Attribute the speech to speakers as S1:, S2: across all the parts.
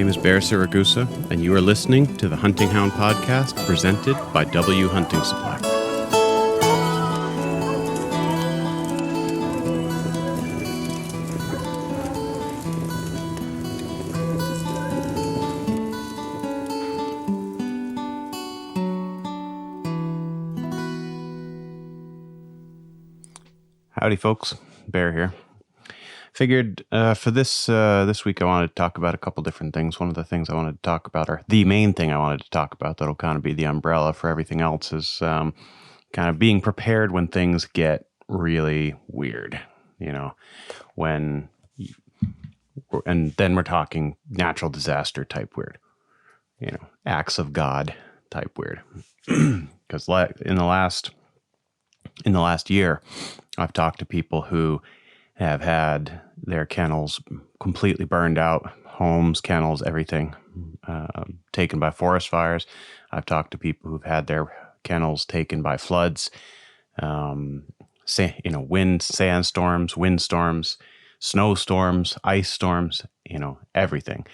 S1: is Pear, and you are listening to the Hunting Hound Podcast presented by W Hunting Supply. Howdy, folks. Pear here. Figured for this week I wanted to talk about a couple different things. One of the things I wanted to talk about, or the main thing I wanted to talk about that'll kind of be the umbrella for everything else, is kind of being prepared when things get really weird. You know, and then we're talking natural disaster type weird. You know, acts of God type weird. Because in the last year, I've talked to people who have had their kennels completely burned out, homes, kennels, everything taken by forest fires. I've talked to people who've had their kennels taken by floods, sandstorms, windstorms, snowstorms, ice storms, everything.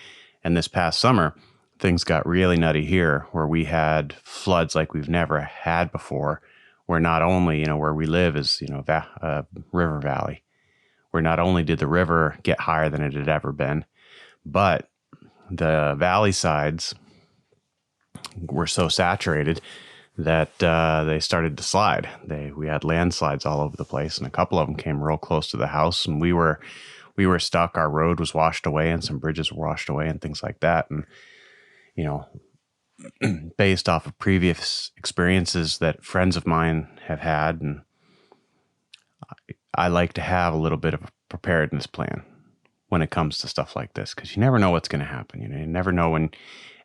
S1: And this past summer, things got really nutty here, where we had floods like we've never had before, where not only, where we live is, a river valley, where not only did the river get higher than it had ever been, but the valley sides were so saturated that they started to slide. We had landslides all over the place, and a couple of them came real close to the house, and we were stuck. Our road was washed away, and some bridges were washed away, and things like that. And based off of previous experiences that friends of mine have had, and I like to have a little bit of a preparedness plan when it comes to stuff like this, because you never know what's going to happen. You never know when,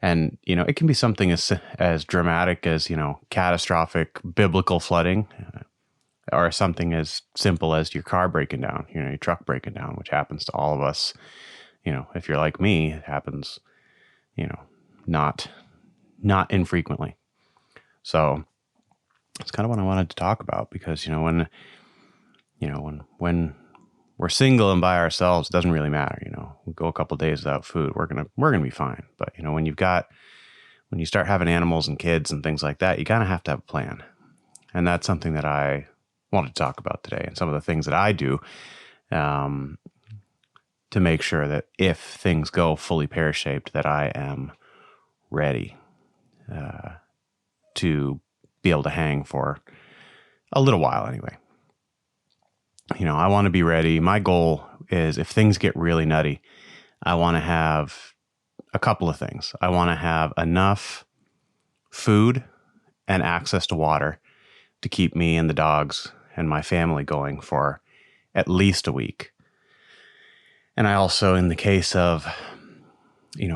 S1: and it can be something as dramatic as catastrophic biblical flooding, or something as simple as your car breaking down, your truck breaking down, which happens to all of us. If you're like me, it happens, not infrequently. So it's kind of what I wanted to talk about, because when we're single and by ourselves, it doesn't really matter. We go a couple of days without food, we're gonna be fine. But when you start having animals and kids and things like that, you kind of have to have a plan. And that's something that I wanted to talk about today, and some of the things that I do to make sure that if things go fully pear-shaped, that I am ready to be able to hang for a little while anyway. I want to be ready. My goal is, if things get really nutty, I want to have a couple of things. I want to have enough food and access to water to keep me and the dogs and my family going for at least a week. And I also, in the case of,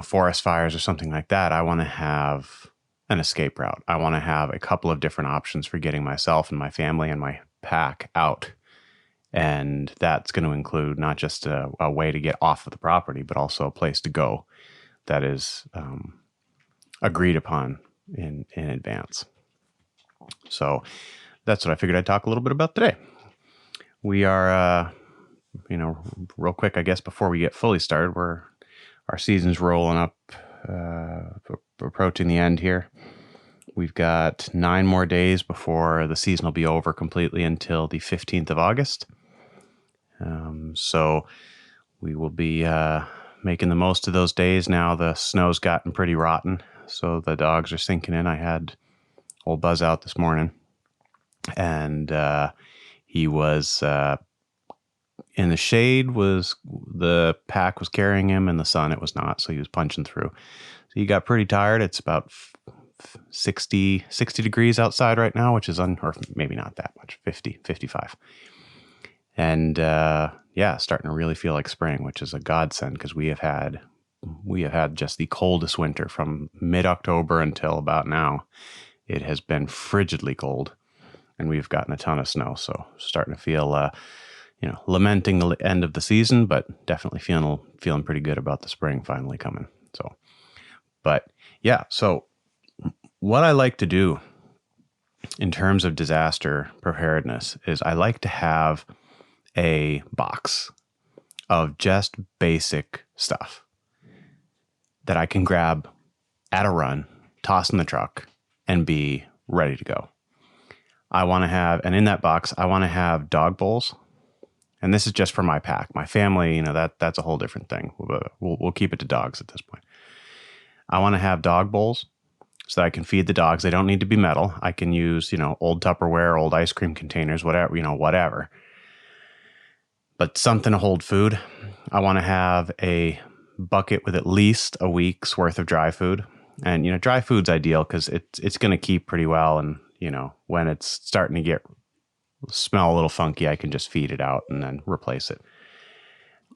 S1: forest fires or something like that, I want to have an escape route. I want to have a couple of different options for getting myself and my family and my pack out. And that's going to include not just a way to get off of the property, but also a place to go that is agreed upon in advance. So that's what I figured I'd talk a little bit about today. We are, real quick, I guess, before we get fully started, our season's rolling up, approaching the end here. We've got 9 more days before the season will be over completely, until the 15th of August. So we will be making the most of those days. Now the snow's gotten pretty rotten, so the dogs are sinking in. I had old Buzz out this morning, and he was in the shade. The pack was carrying him, in the sun it was not, so he was punching through. So he got pretty tired. It's about 60 degrees outside right now, which is or maybe not that much, 50, 55. And starting to really feel like spring, which is a godsend, because we have had just the coldest winter from mid-October until about now. It has been frigidly cold, and we've gotten a ton of snow. So starting to feel, lamenting the end of the season, but definitely feeling pretty good about the spring finally coming. So, but yeah, so what I like to do in terms of disaster preparedness is I like to have a box of just basic stuff. that I can grab at a run, toss in the truck, and be ready to go. I want to have, and in that box, I want to have dog bowls. And this is just for my pack. My family, that's a whole different thing. We'll keep it to dogs at this point. I want to have dog bowls so that I can feed the dogs. They don't need to be metal. I can use, old Tupperware, old ice cream containers, whatever. But something to hold food. I want to have a bucket with at least a week's worth of dry food. And, dry food's ideal because it's going to keep pretty well. And, when it's starting to smell a little funky, I can just feed it out and then replace it.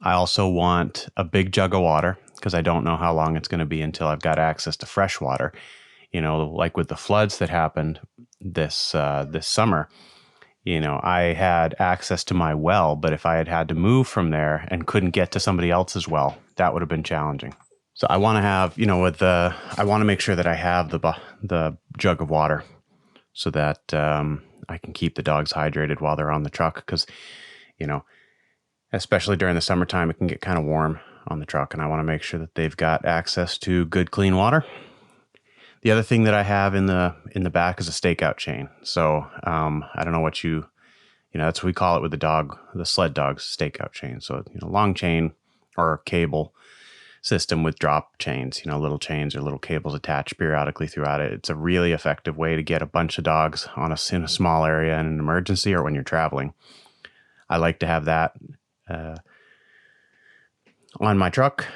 S1: I also want a big jug of water because I don't know how long it's going to be until I've got access to fresh water. Like with the floods that happened this summer, I had access to my well, but if I had to move from there and couldn't get to somebody else's well, that would have been challenging. So I want to have, I want to make sure that I have the jug of water so that I can keep the dogs hydrated while they're on the truck because, especially during the summertime, it can get kind of warm on the truck, and I want to make sure that they've got access to good, clean water. The other thing that I have in the back is a stakeout chain. So I don't know what that's what we call it with the sled dog's stakeout chain. So long chain or cable system with drop chains, little chains or little cables attached periodically throughout it. It's a really effective way to get a bunch of dogs in a small area in an emergency or when you're traveling. I like to have that on my truck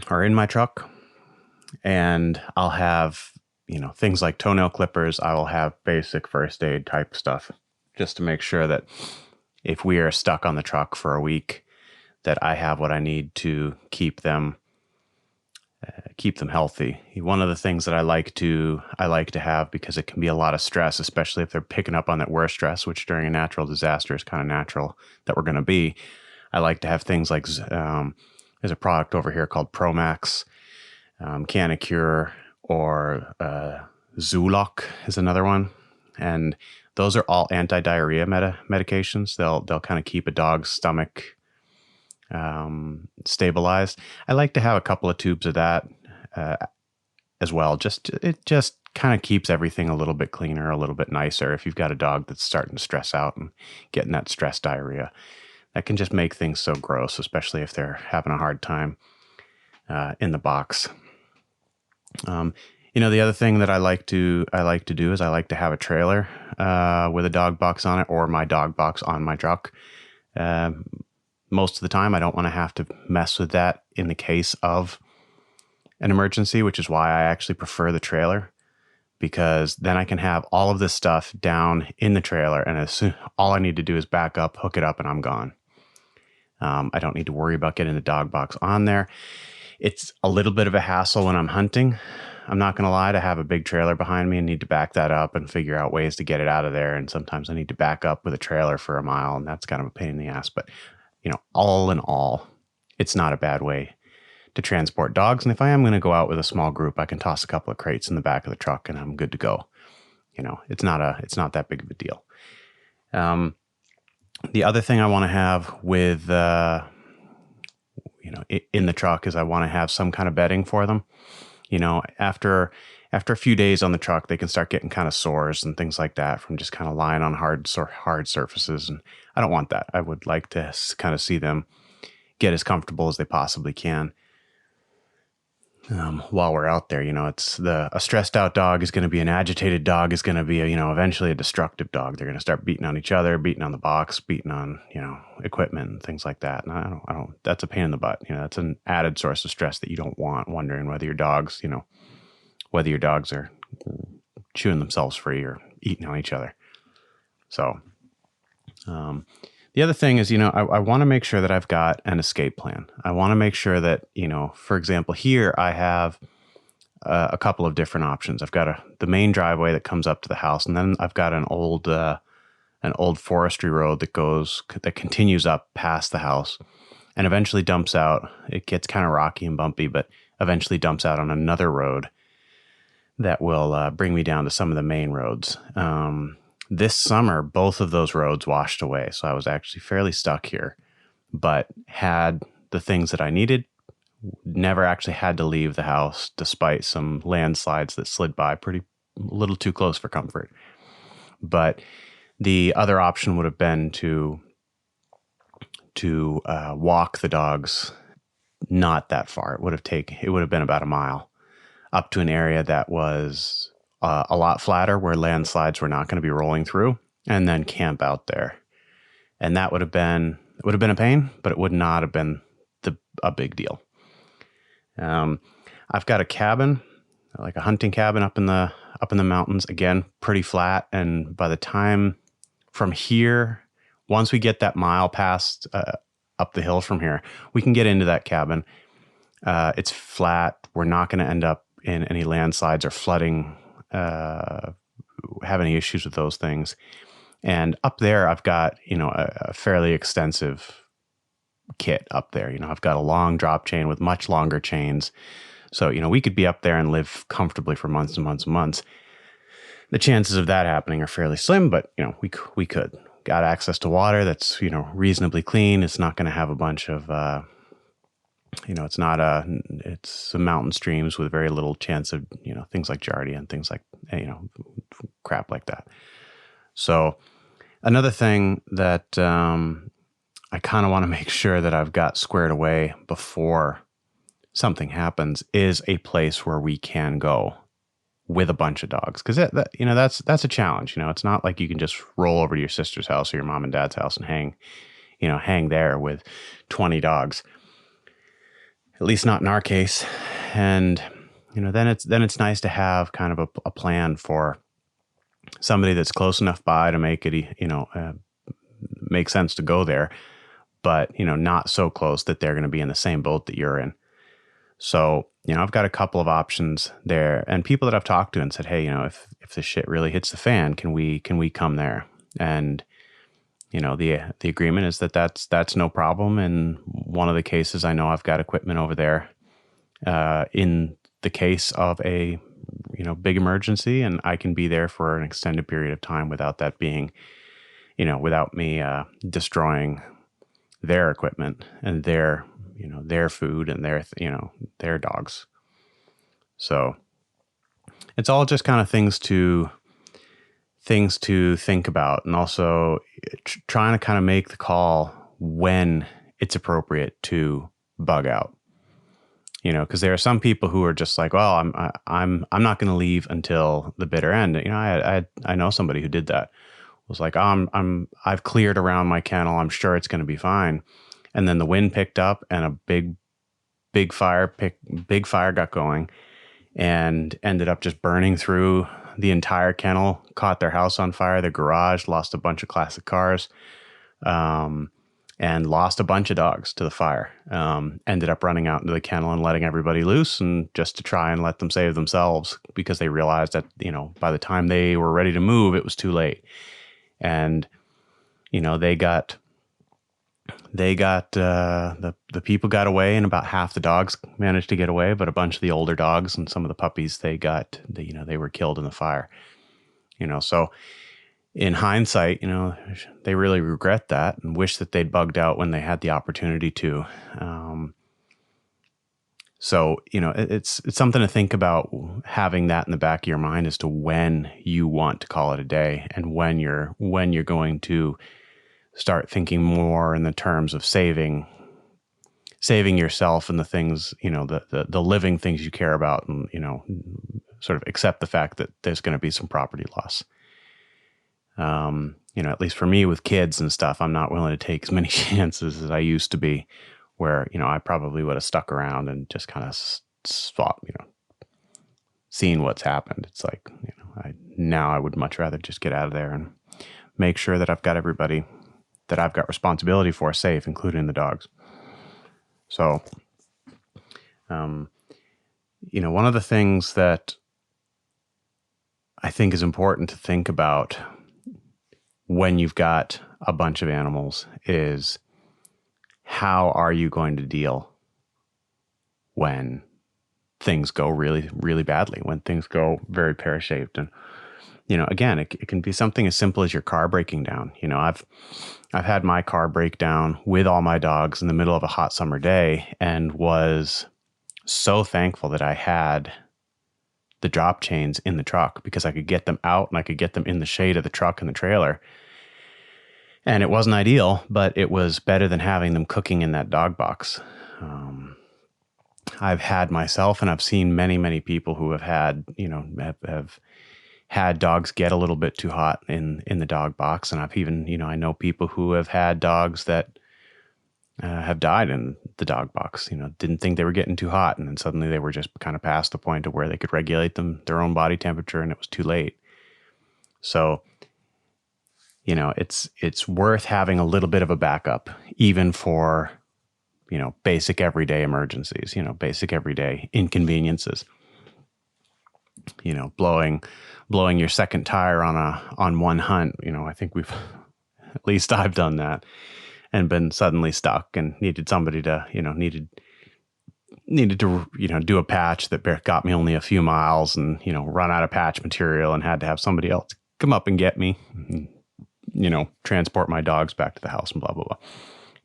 S1: or in my truck. And I'll have, things like toenail clippers. I will have basic first aid type stuff just to make sure that if we are stuck on the truck for a week, that I have what I need to keep them healthy. One of the things that I like to have, because it can be a lot of stress, especially if they're picking up on that worst stress, which during a natural disaster is kind of natural that we're going to be. I like to have things like there's a product over here called Promax, Canicure, or Zoloc is another one, and those are all anti-diarrhea medications. They'll kind of keep a dog's stomach stabilized. I like to have a couple of tubes of that as well. It just kind of keeps everything a little bit cleaner, a little bit nicer. If you've got a dog that's starting to stress out and getting that stress diarrhea, that can just make things so gross, especially if they're having a hard time in the box. The other thing that I like to do is I like to have a trailer with a dog box on it, or my dog box on my truck. Most of the time, I don't want to have to mess with that in the case of an emergency, which is why I actually prefer the trailer, because then I can have all of this stuff down in the trailer, and all I need to do is back up, hook it up, and I'm gone. I don't need to worry about getting the dog box on there. It's a little bit of a hassle when I'm hunting. I'm not going to lie, to have a big trailer behind me and need to back that up and figure out ways to get it out of there. And sometimes I need to back up with a trailer for a mile, and that's kind of a pain in the ass. But, all in all, it's not a bad way to transport dogs. And if I am going to go out with a small group, I can toss a couple of crates in the back of the truck and I'm good to go. It's not that big of a deal. The other thing I want to have with, in the truck is I want to have some kind of bedding for them. After a few days on the truck, they can start getting kind of sores and things like that from just kind of lying on hard surfaces. And I don't want that. I would like to kind of see them get as comfortable as they possibly can while we're out there. A stressed out dog is going to be an agitated dog, is going to be eventually a destructive dog. They're going to start beating on each other, beating on the box, beating on, equipment and things like that. And I don't, that's a pain in the butt. That's an added source of stress that you don't want, wondering whether your dogs are chewing themselves free or eating on each other. So, the other thing is, I want to make sure that I've got an escape plan. I want to make sure that, for example, here I have a couple of different options. I've got the main driveway that comes up to the house, and then I've got an old forestry road that continues up past the house and eventually dumps out. It gets kind of rocky and bumpy, but eventually dumps out on another road that will bring me down to some of the main roads. This summer, both of those roads washed away, so I was actually fairly stuck here, but had the things that I needed never actually had to leave the house despite some landslides that slid by pretty a little too close for comfort. But the other option would have been to walk the dogs not that far. It would have been about a mile up to an area that was a lot flatter where landslides were not going to be rolling through, and then camp out there. And that would have been a pain, but it would not have been a big deal. I've got a cabin, like a hunting cabin up in the mountains, again, pretty flat. And by the time from here, once we get that mile past up the hill from here, we can get into that cabin. It's flat. We're not going to end up in any landslides or flooding, have any issues with those things. And up there, I've got, a fairly extensive kit up there. I've got a long drop chain with much longer chains. So, we could be up there and live comfortably for months and months and months. The chances of that happening are fairly slim, but, we could. Got access to water that's, reasonably clean. It's not going to have a bunch of, it's some mountain streams with very little chance of, things like giardia and things like, crap like that. So another thing that I kind of want to make sure that I've got squared away before something happens is a place where we can go with a bunch of dogs. Because that's a challenge. It's not like you can just roll over to your sister's house or your mom and dad's house and hang there with 20 dogs. At least not in our case. And then it's nice to have kind of a plan for somebody that's close enough by to make it make sense to go there, but not so close that they're going to be in the same boat that you're in. So I've got a couple of options there, and people that I've talked to and said, hey, if the shit really hits the fan, can we come there? And the agreement is that's no problem. In one of the cases, I know I've got equipment over there in the case of a big emergency, and I can be there for an extended period of time without that being, without me destroying their equipment and their food and their dogs. So it's all just kind of things to think about, and also trying to kind of make the call when it's appropriate to bug out. Because there are some people who are just like, well, I'm not going to leave until the bitter end. I know somebody who did that. Was like, I've cleared around my kennel. I'm sure it's going to be fine. And then the wind picked up, and a big fire got going, and ended up just burning through the entire kennel. Caught their house on fire, their garage, lost a bunch of classic cars. And lost a bunch of dogs to the fire. Ended up running out into the kennel and letting everybody loose, and just to try and let them save themselves, because they realized that, by the time they were ready to move, it was too late. And, the people got away, and about half the dogs managed to get away, but a bunch of the older dogs and some of the puppies, they were killed in the fire. So in hindsight, they really regret that and wish that they'd bugged out when they had the opportunity to. So, it's something to think about, having that in the back of your mind as to when you want to call it a day, and when you're going to start thinking more in the terms of saving yourself and the things, the living things you care about, and, sort of accept the fact that there's going to be some property loss. At least for me with kids and stuff, I'm not willing to take as many chances as I used to be, where, I probably would have stuck around and just kind of swap, seeing what's happened. It's like, I would much rather just get out of there and make sure that I've got everybody that I've got responsibility for safe, including the dogs. So, one of the things that I think is important to think about when you've got a bunch of animals is, how are you going to deal when things go really, really badly, when things go very pear-shaped? And, again, it can be something as simple as your car breaking down. I've had my car break down with all my dogs in the middle of a hot summer day, and was so thankful that I had the drop chains in the truck, because I could get them out and I could get them in the shade of the truck and the trailer. And it wasn't ideal, but it was better than having them cooking in that dog box. I've had myself, and I've seen many, many people who have had, have had dogs get a little bit too hot in the dog box. And I've even, I know people who have had dogs that have died in the dog box, didn't think they were getting too hot. And then suddenly they were just kind of past the point of where they could regulate their own body temperature, and it was too late. So, it's worth having a little bit of a backup, even for, basic everyday emergencies, basic everyday inconveniences. Blowing your second tire on one hunt. I think at least I've done that, and been suddenly stuck and needed somebody to, needed to, do a patch that got me only a few miles, and, run out of patch material, and had to have somebody else come up and get me, and, transport my dogs back to the house, and blah, blah, blah.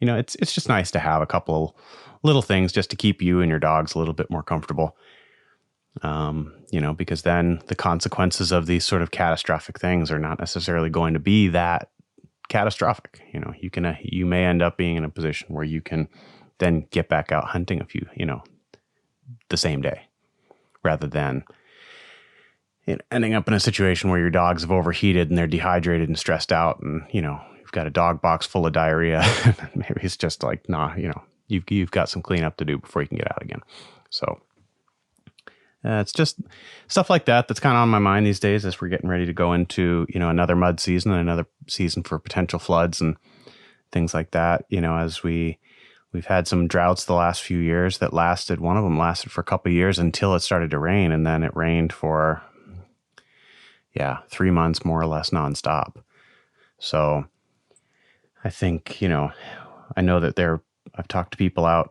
S1: It's just nice to have a couple little things just to keep you and your dogs a little bit more comfortable. Because then the consequences of these sort of catastrophic things are not necessarily going to be that catastrophic. You may end up being in a position where you can then get back out hunting the same day, rather than ending up in a situation where your dogs have overheated and they're dehydrated and stressed out, and you've got a dog box full of diarrhea. Maybe it's just like, nah, you've got some cleanup to do before you can get out again. So it's just stuff like that that's kind of on my mind these days, as we're getting ready to go into another mud season, and another season for potential floods and things like that. As we've had some droughts the last few years that lasted. One of them lasted for a couple of years until it started to rain, and then it rained for 3 months more or less nonstop. So I think I know that I've talked to people out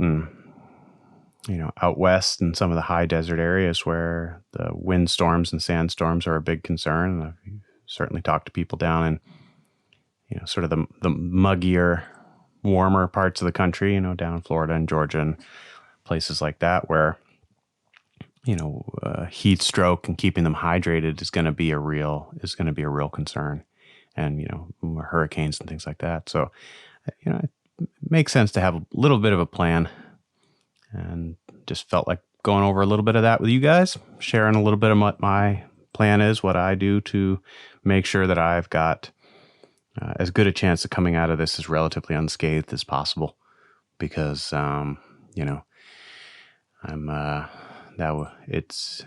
S1: out west in some of the high desert areas where the windstorms and sandstorms are a big concern. And I've certainly talked to people down in sort of the muggier, warmer parts of the country, down in Florida and Georgia and places like that, where heat stroke and keeping them hydrated is going to be a real concern, and hurricanes and things like that. So it makes sense to have a little bit of a plan, and just felt like going over a little bit of that with you guys, sharing a little bit of what my plan is, what I do to make sure that I've got as good a chance of coming out of this as relatively unscathed as possible, because it's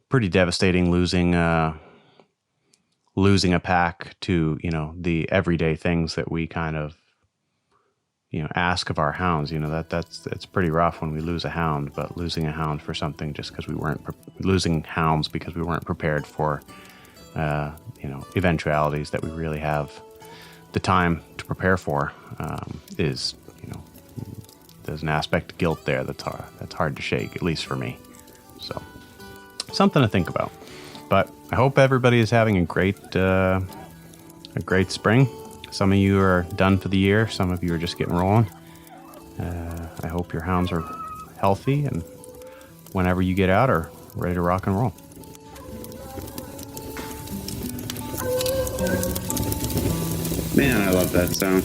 S1: pretty devastating losing a pack to the everyday things that we kind of ask of our hounds. That's pretty rough when we lose a hound. But losing a hound for something just because we weren't losing hounds because we weren't prepared for eventualities that we really have the time to prepare for is there's an aspect of guilt there that's hard to shake, at least for me. So something to think about. But I hope everybody is having a great spring. Some of you are done for the year. Some of you are just getting rolling. I hope your hounds are healthy, and whenever you get out are ready to rock and roll. Man, I love that sound.